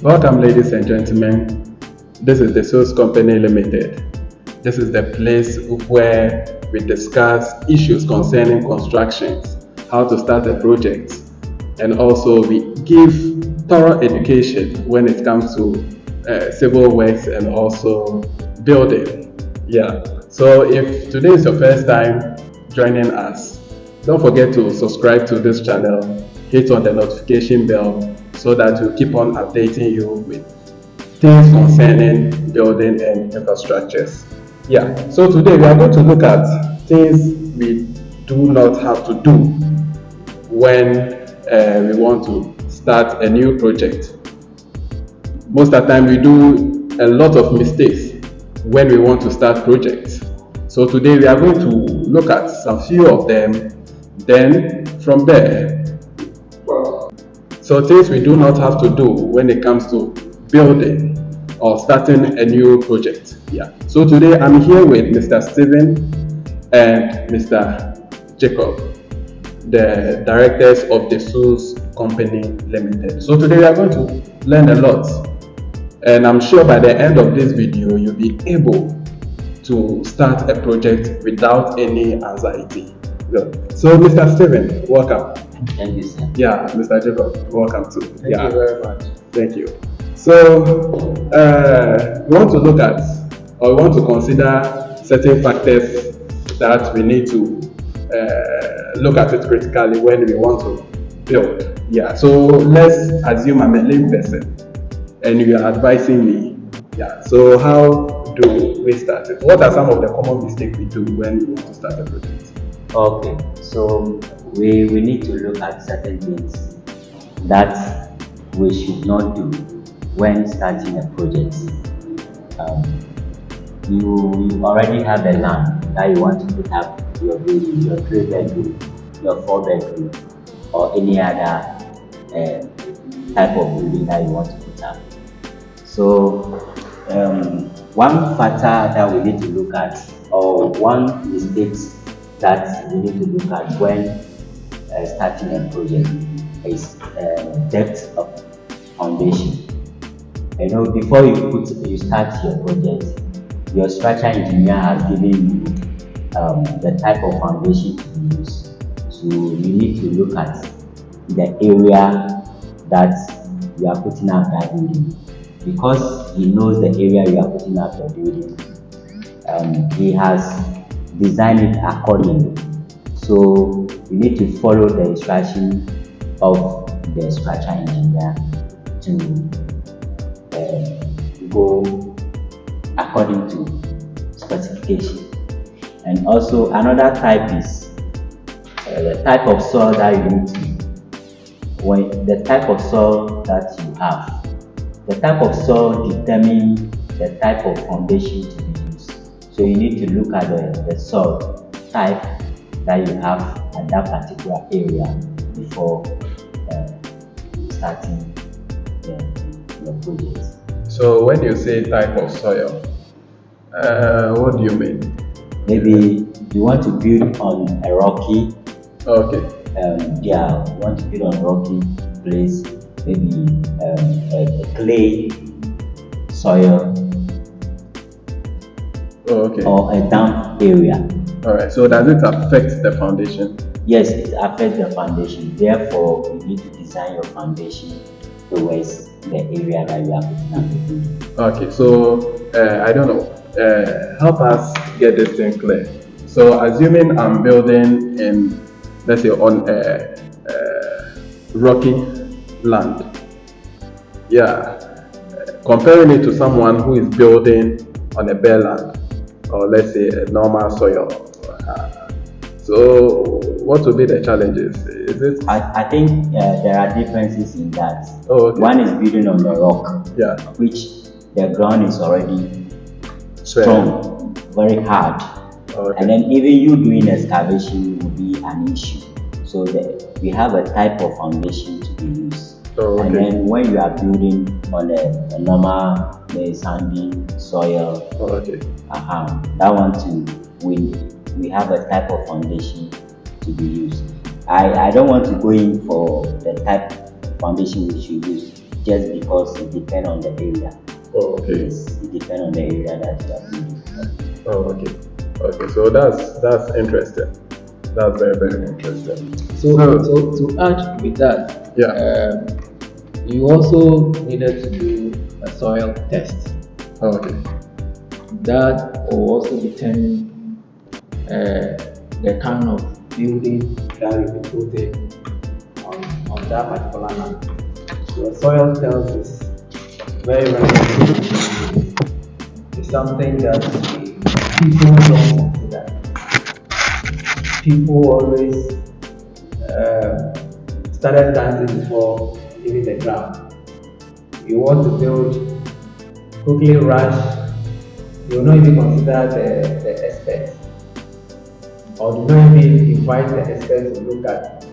Welcome, ladies and gentlemen. This is the Source Company Limited. This is the place where we discuss issues concerning constructions, how to start a project, and also we give thorough education when it comes to civil works and also building. Yeah. So if today is your first time joining us, don't forget to subscribe to this channel, hit on the notification bell so that we'll keep on updating you with things concerning building and infrastructures. Yeah, so today we are going to look at things we do not have to do when we want to start a new project. Most of the time we do a lot of mistakes when we want to start projects. So today we are going to look at some few of them, then from there, so things we do not have to do when it comes to building or starting a new project. Yeah. So today I'm here with Mr. Steven and Mr. Jacob, the directors of the Source Company Limited. So today we are going to learn a lot, and I'm sure by the end of this video you'll be able to start a project without any anxiety. So Mr. Steven, welcome. Thank you, sir. Yeah, Mr. Jacob, welcome too. Thank you very much. Thank you. So we want to look at, or we want to consider certain factors that we need to look at it critically when we want to build. Yeah. So let's assume I'm a lay person and you are advising me. Yeah. So how do we start it? What are some of the common mistakes we do when we want to start a project? Okay, so we need to look at certain things that we should not do when starting a project. You already have a land that you want to put up your building, your 3-bedroom, your 4-bedroom, or any other type of building that you want to put up. So one factor that we need to look at, or one mistake that we need to look at when starting a project is depth of foundation. You know, before you start your project, your structure engineer has given you the type of foundation to use. So you need to look at the area that you are putting up that building. Because he knows the area you are putting up the building, he has designed it accordingly. So you need to follow the instruction of the structure engineer to go according to specification. And also another type is the type of soil that you need to, the type of soil that you have. The type of soil determines the type of foundation to be used. So you need to look at the soil type that you have at that particular area before starting your project. So when you say type of soil, what do you mean? Maybe you want to build on a rocky. Okay. You want to build on a rocky place, maybe a clay soil. Okay. Or a damp area. Alright, so does it affect the foundation? Yes, it affects the foundation. Therefore, you need to design your foundation towards the area that you are putting up the building. Okay, so I don't know. Help us get this thing clear. So assuming I'm building in, let's say, on a rocky land. Yeah. Comparing it to someone who is building on a bare land, or let's say a normal soil. So what will be the challenges? Is it? I think there are differences in that. Oh, okay. One is building on the rock, yeah, which the ground is already strong, very hard. Okay. And then even you doing excavation will be an issue. So we have a type of foundation to be used. Oh, okay. And then when you are building on a normal sandy soil, oh, okay. That one too, we have a type of foundation to be used. I don't want to go in for the type of foundation we should use. just because it depends on the area. Oh, okay. Yes, it depends on the area that you are building. Oh, okay. Okay, so that's interesting. That's very, very interesting. So to add with that, Yeah. you also needed to do a soil test. Oh, okay. That will also determine the kind of building that you will put in on that particular land. So a soil test is very, very important. It's something that people don't consider. People always started dancing before leaving the ground. You want to build, quickly rush, you will not even consider the experts, or do not even invite the experts to look at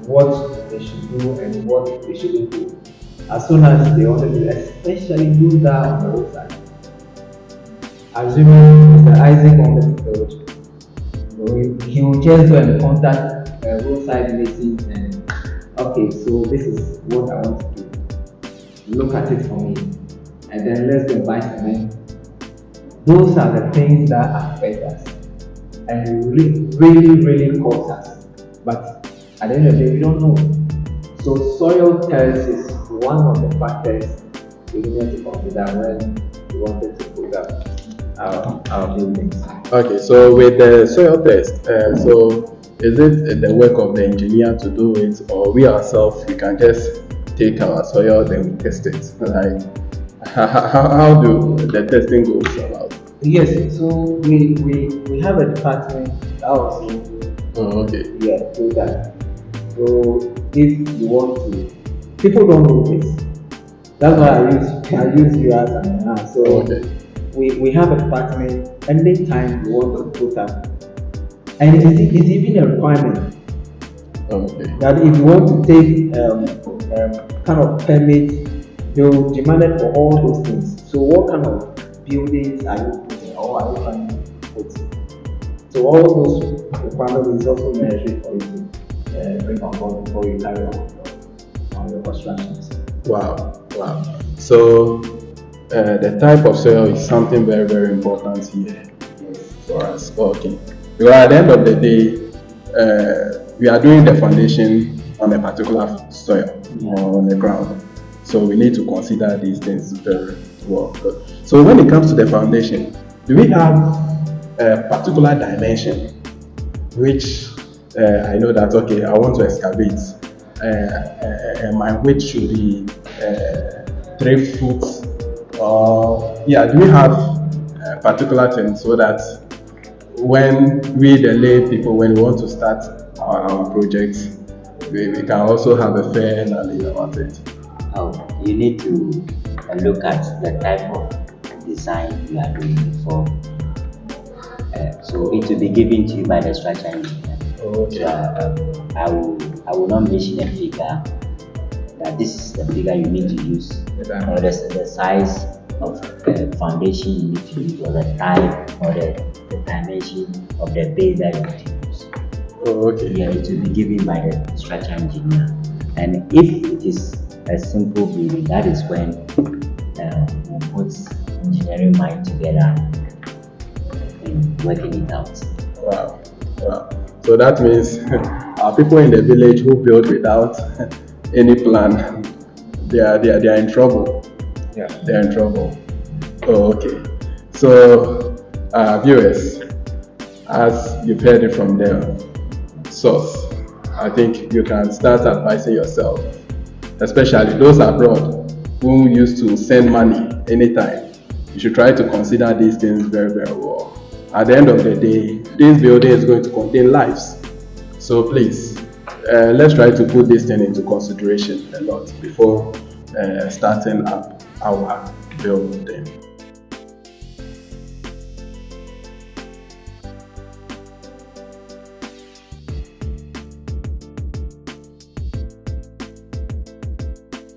what they should do and what they shouldn't do. As soon as they want to do, especially do that on the roadside. Assuming Mr. Isaac wanted to build, he will just go and contact roadside masons and okay, so this is what I want to do. Look at it for me, and then let's go buy cement. Those are the things that affect us and really cost us. But at the end of the day, we don't know. So soil test is one of the factors we need to consider when we wanted to put up our buildings. Okay, so with the soil test, so is it the work of the engineer to do it, or we ourselves we can just take our soil then we test it? Like how do the testing goes about? Yes, so we have a department that also Okay. do that. So if you want to, people don't know this. That's why I use you as an enhance. So Okay. we have a department. Anytime you want to put up, and it's even a requirement Okay. that if you want to take kind of permit, they'll demand it for all those things. So what kind of buildings are you putting, or are you trying to put? So all those requirements is also necessary for you to bring on board before you carry on your constructions. Wow. So the type of soil is something very, very important here for us. Okay. Because at the end of the day, we are doing the foundation on a particular soil or on the ground. So we need to consider these things very well. So when it comes to the foundation, do we have a particular dimension which I know that, okay, I want to excavate and my width should be 3 feet, or do we have a particular thing so that when we the lay people, when we want to start our projects, we can also have a fair knowledge about it? You need to look at the type of design you are doing before. So it will be given to you by the structure engineer. Okay. So I will not mention a figure that this is the figure you need to use, or the size of the foundation you need to use, or the type or the dimension of the base that you need to use. Okay. Yeah, it will be given by the structure engineer. And if it is a simple building, that is when we'll put engineering mind together and working it out. Wow. So that means our people in the village who build without any plan, they are in trouble. Yeah. They're in trouble. Oh, okay. So, viewers, as you've heard it from the source, I think you can start advising yourself, especially those abroad who used to send money anytime. You should try to consider these things very, very well. At the end of the day, this building is going to contain lives. So please, let's try to put this thing into consideration a lot before starting up our building.